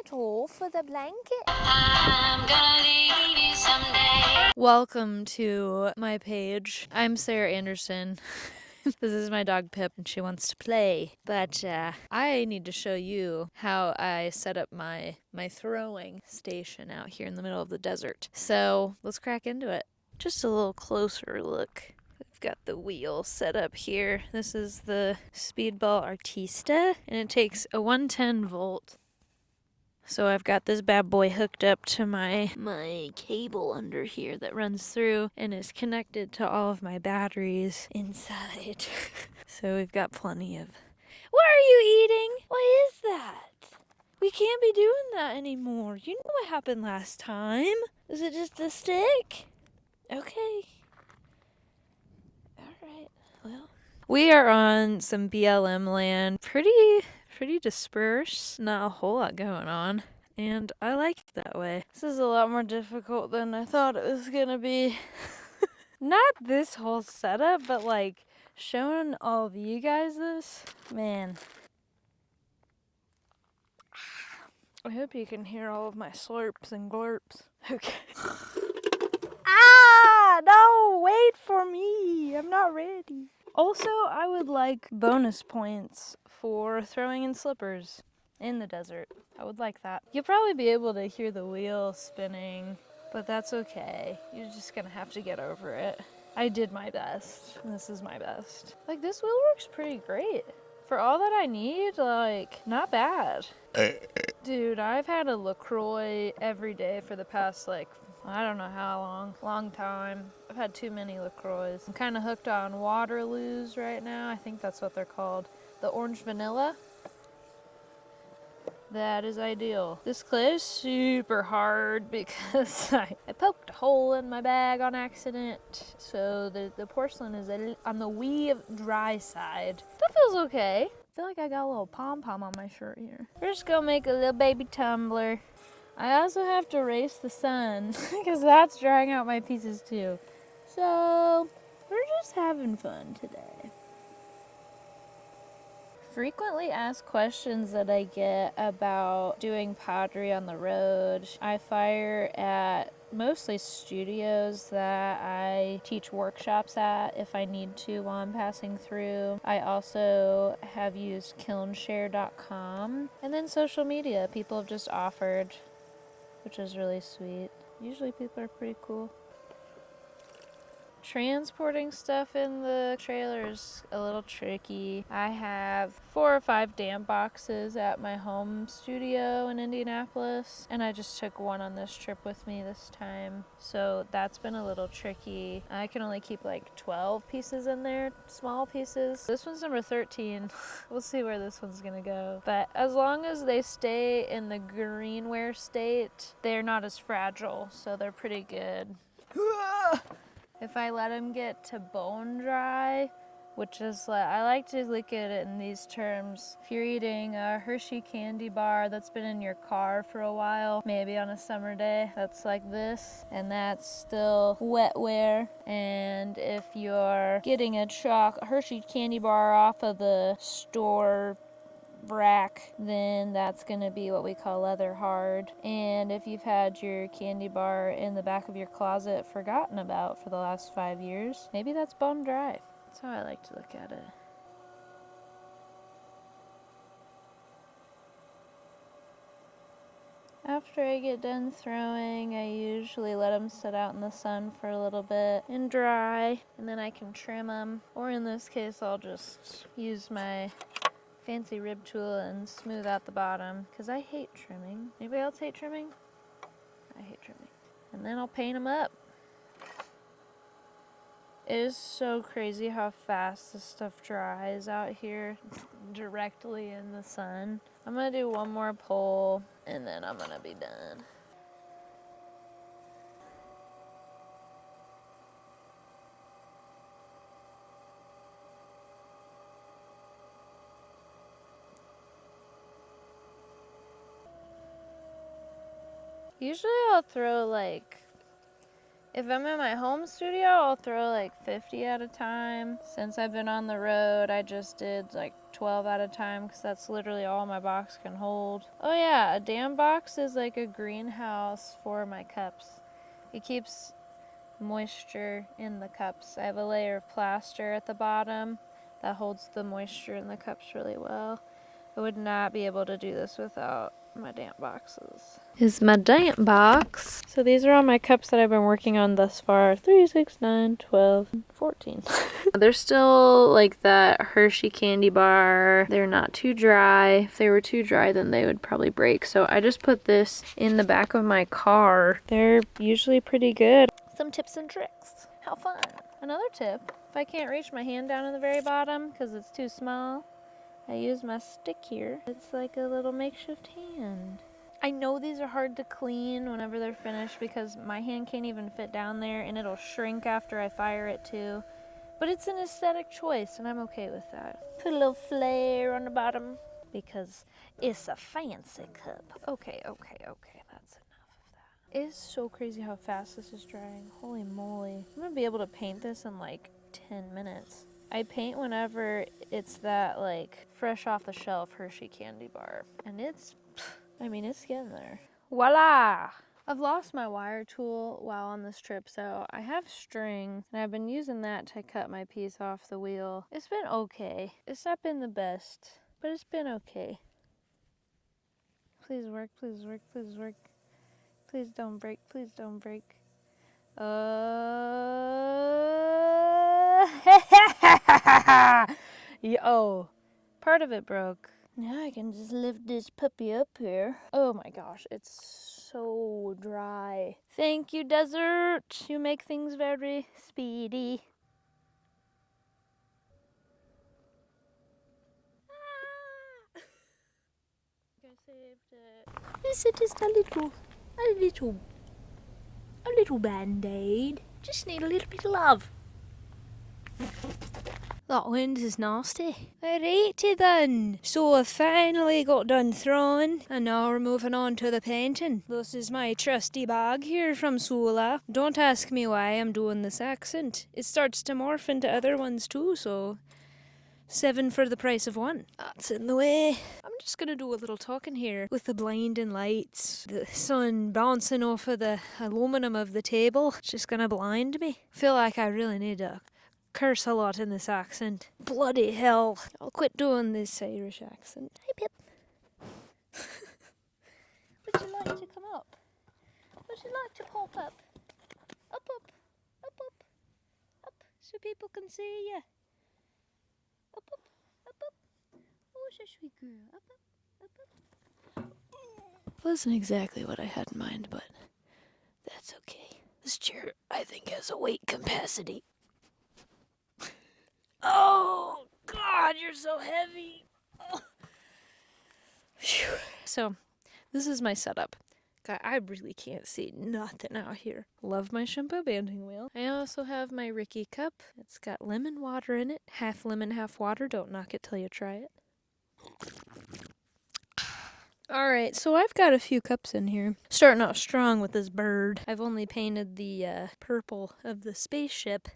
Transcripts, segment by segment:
little for the blanket. I'm gonna leave you someday. Welcome to my page. I'm Sarah Anderson. This is my dog Pip, and she wants to play. But I need to show you how I set up my throwing station out here in the middle of the desert. So let's crack into it. Just a little closer look. We've got the wheel set up here. This is the Speedball Artista, and it takes a 110 volt. So I've got this bad boy hooked up to my cable under here that runs through and is connected to all of my batteries inside. So we've got plenty of... What are you eating? What is that? We can't be doing that anymore. You know what happened last time. Is it just a stick? Okay. Alright, well. We are on some BLM land. Pretty dispersed. Not a whole lot going on. And I like it that way. This is a lot more difficult than I thought it was gonna be. Not this whole setup, but like showing all of you guys this. Man. I hope you can hear all of my slurps and glurps. Okay. No, wait for me. I'm not ready. Also, I would like bonus points for throwing in slippers in the desert. I would like that. You'll probably be able to hear the wheel spinning, but that's okay. You're just gonna have to get over it. I did my best. This is my best. Like, this wheel works pretty great. For all that I need, like, not bad. Dude, I've had a LaCroix every day for the past, like, I don't know how long time. I've had too many LaCroix. I'm kind of hooked on Waterloos right now. I think that's what they're called. The orange vanilla. That is ideal. This clay is super hard because I poked a hole in my bag on accident. So the porcelain is on the wee dry side. That feels okay. I feel like I got a little pom-pom on my shirt here. We're just gonna make a little baby tumbler. I also have to race the sun because that's drying out my pieces too. So we're just having fun today. Frequently asked questions that I get about doing pottery on the road. I fire at mostly studios that I teach workshops at if I need to while I'm passing through. I also have used kilnshare.com, and then social media. People have just offered, which is really sweet. Usually people are pretty cool. Transporting stuff in the trailer is a little tricky. I have 4 or 5 damp boxes at my home studio in Indianapolis, and I just took one on this trip with me this time. So that's been a little tricky. I can only keep like 12 pieces in there, small pieces. This one's number 13. We'll see where this one's gonna go. But as long as they stay in the greenware state, they're not as fragile, so they're pretty good. If I let them get to bone dry, which is like, I like to look at it in these terms. If you're eating a Hershey candy bar that's been in your car for a while, maybe on a summer day, that's like this, and that's still wetware. And if you're getting a Hershey candy bar off of the store rack, then that's going to be what we call leather hard. And if you've had your candy bar in the back of your closet forgotten about for the last 5 years, maybe that's bone dry. That's how I like to look at it. After I get done throwing, I usually let them sit out in the sun for a little bit and dry, and then I can trim them. Or in this case, I'll just use my fancy rib tool and smooth out the bottom, because I hate trimming. Anybody else hate trimming? I hate trimming. And then I'll paint them up. It is so crazy how fast this stuff dries out here directly in the sun. I'm gonna do one more pull and then I'm gonna be done. Usually I'll throw like If I'm in my home studio, I'll throw like 50 at a time. Since I've been on the road, I just did like 12 at a time because that's literally all my box can hold. Oh yeah, a dam box is like a greenhouse for my cups. It keeps moisture in the cups. I have a layer of plaster at the bottom that holds the moisture in the cups really well. I would not be able to do this without my damp boxes. Is my damp box. So these are all my cups that I've been working on thus far. 3, 6, 9, 12, 14. They're still like that Hershey candy bar. They're not too dry. If they were too dry, then they would probably break. So I just put this in the back of my car. They're usually pretty good. Some tips and tricks. How fun. Another tip, if I can't reach my hand down in the very bottom because it's too small, I use my stick here. It's like a little makeshift hand. I know these are hard to clean whenever they're finished because my hand can't even fit down there and it'll shrink after I fire it too. But it's an aesthetic choice and I'm okay with that. Put a little flare on the bottom because it's a fancy cup. Okay, that's enough of that. It is so crazy how fast this is drying. Holy moly. I'm gonna be able to paint this in like 10 minutes. I paint whenever it's that like fresh off the shelf Hershey candy bar. And it's getting there. Voila! I've lost my wire tool while on this trip, so I have string and I've been using that to cut my piece off the wheel. It's been okay. It's not been the best, but it's been okay. Please work, please work, please work. Please don't break, please don't break. Yo, part of it broke. Now I can just lift this puppy up here. Oh my gosh, it's so dry. Thank you, desert. You make things very speedy. I saved it. This is just a little band-aid. Just need a little bit of love. That wind is nasty. Alrighty then. So I finally got done throwing and now we're moving on to the painting. This is my trusty bag here from Sula. Don't ask me why I'm doing this accent. It starts to morph into other ones too, so 7 for the price of 1. That's in the way. I'm just gonna do a little talking here with the blinding lights. The sun bouncing off of the aluminum of the table. It's just gonna blind me. Feel like I really need to curse a lot in this accent. Bloody hell. I'll quit doing this Irish accent. Hey, Pip. Would you like to come up? Would you like to pop up? Up, up, up, up, up, so people can see you. Up, up, up, up. Oh, such a sweet girl. Up, up, up, up. Wasn't exactly what I had in mind, but that's okay. This chair, I think, has a weight capacity. Oh, God, you're so heavy. Oh. So, this is my setup. God, I really can't see nothing out here. Love my shampoo banding wheel. I also have my Ricky cup. It's got lemon water in it. Half lemon, half water. Don't knock it till you try it. Alright, so I've got a few cups in here. Starting off strong with this bird. I've only painted the purple of the spaceship,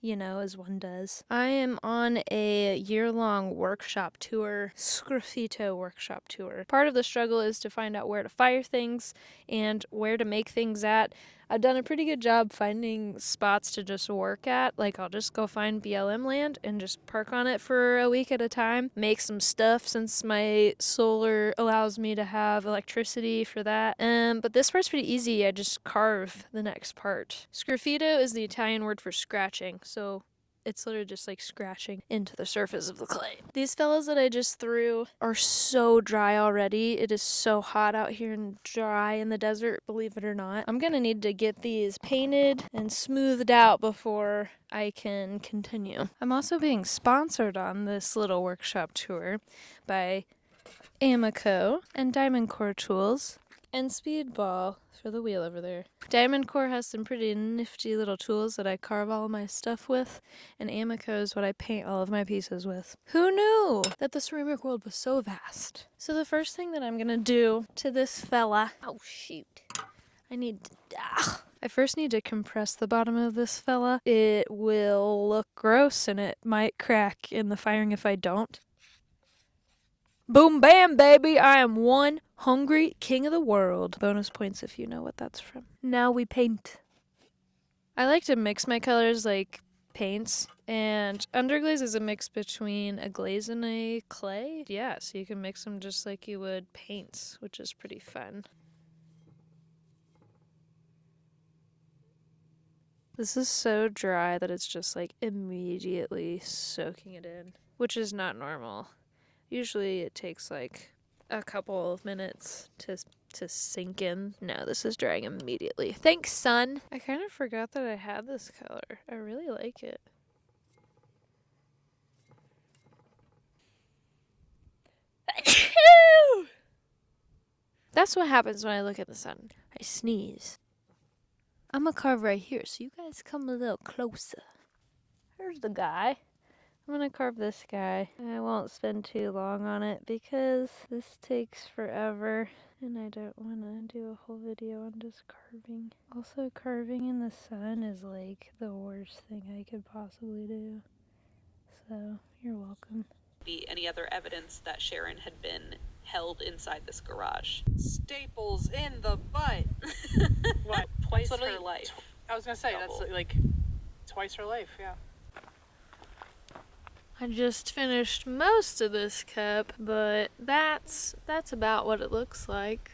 you know, as one does. I am on a year-long workshop tour, Sgraffito workshop tour. Part of the struggle is to find out where to fire things and where to make things at. I've done a pretty good job finding spots to just work at. Like, I'll just go find BLM land and just park on it for a week at a time. Make some stuff since my solar allows me to have electricity for that. But this part's pretty easy. I just carve the next part. Sgraffito is the Italian word for scratching. So it's literally just like scratching into the surface of the clay. These fellows that I just threw are so dry already. It is so hot out here and dry in the desert, believe it or not. I'm gonna need to get these painted and smoothed out before I can continue. I'm also being sponsored on this little workshop tour by Amico and Diamond Core Tools and Speedball for the wheel over there. Diamond Core has some pretty nifty little tools that I carve all my stuff with, and Amico is what I paint all of my pieces with. Who knew that the ceramic world was so vast? So the first thing that I'm gonna do to this fella, oh shoot, I need to, I first need to compress the bottom of this fella. It will look gross and it might crack in the firing if I don't. Boom bam, baby! I am one hungry king of the world. Bonus points if you know what that's from. Now we paint. I like to mix my colors like paints, and underglaze is a mix between a glaze and a clay. Yeah, so you can mix them just like you would paints, which is pretty fun. This is so dry that it's just like immediately soaking it in, which is not normal. Usually it takes like a couple of minutes to sink in. No, this is drying immediately. Thanks, sun. I kind of forgot that I had this color. I really like it. That's what happens when I look at the sun. I sneeze. I'm gonna carve right here, so you guys come a little closer. Here's the guy. I'm gonna carve this guy. I won't spend too long on it because this takes forever and I don't want to do a whole video on just carving. Also, carving in the sun is like the worst thing I could possibly do. So, you're welcome. Be any other evidence that Sharon had been held inside this garage. Staples in the butt. What? Twice her life. I was gonna say, Double. that's like twice her life, yeah. I just finished most of this cup, but that's about what it looks like.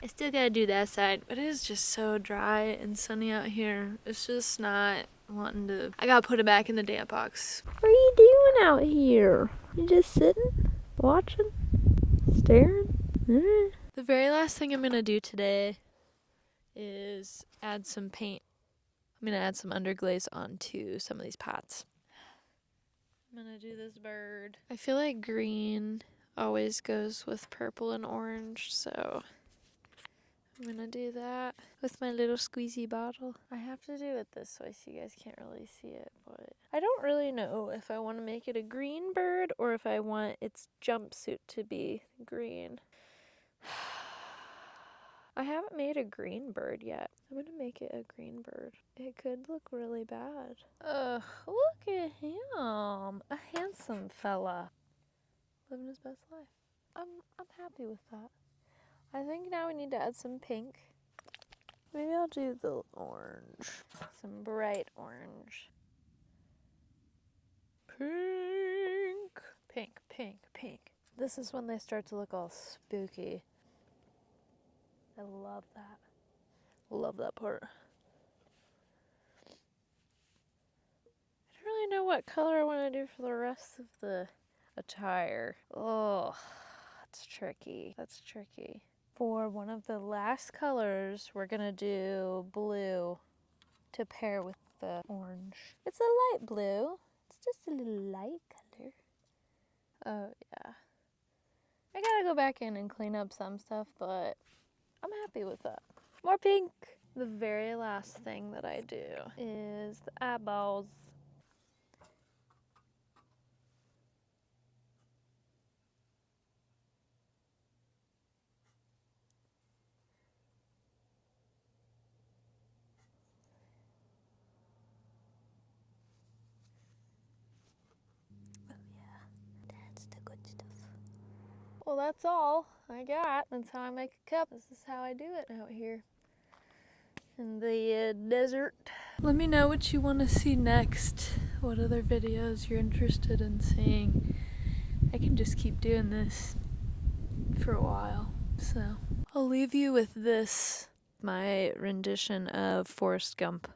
I still gotta do that side, but it is just so dry and sunny out here. It's just not wanting to. I gotta put it back in the damp box. What are you doing out here? You just sitting, watching, staring? The very last thing I'm gonna do today is add some paint. I'm gonna add some underglaze onto some of these pots. I'm gonna do this bird. I feel like green always goes with purple and orange, so I'm gonna do that with my little squeezy bottle. I have to do it this way so you guys can't really see it, but I don't really know if I want to make it a green bird or if I want its jumpsuit to be green. I haven't made a green bird yet. I'm gonna make it a green bird. It could look really bad. Ugh, look at him. A handsome fella. Living his best life. I'm happy with that. I think now we need to add some pink. Maybe I'll do the orange. Some bright orange. Pink. Pink, pink, pink. This is when they start to look all spooky. I love that. Love that part. I don't really know what color I want to do for the rest of the attire. Oh, that's tricky. That's tricky. For one of the last colors, we're gonna do blue to pair with the orange. It's a light blue. It's just a little light color. Oh, yeah. I gotta go back in and clean up some stuff, but I'm happy with that. More pink. The very last thing that I do is the eyeballs. Oh yeah, that's the good stuff. Well, that's all I got. That's how I make a cup. This is how I do it out here in the desert. Let me know what you want to see next. What other videos you're interested in seeing. I can just keep doing this for a while. So I'll leave you with this, my rendition of Forrest Gump.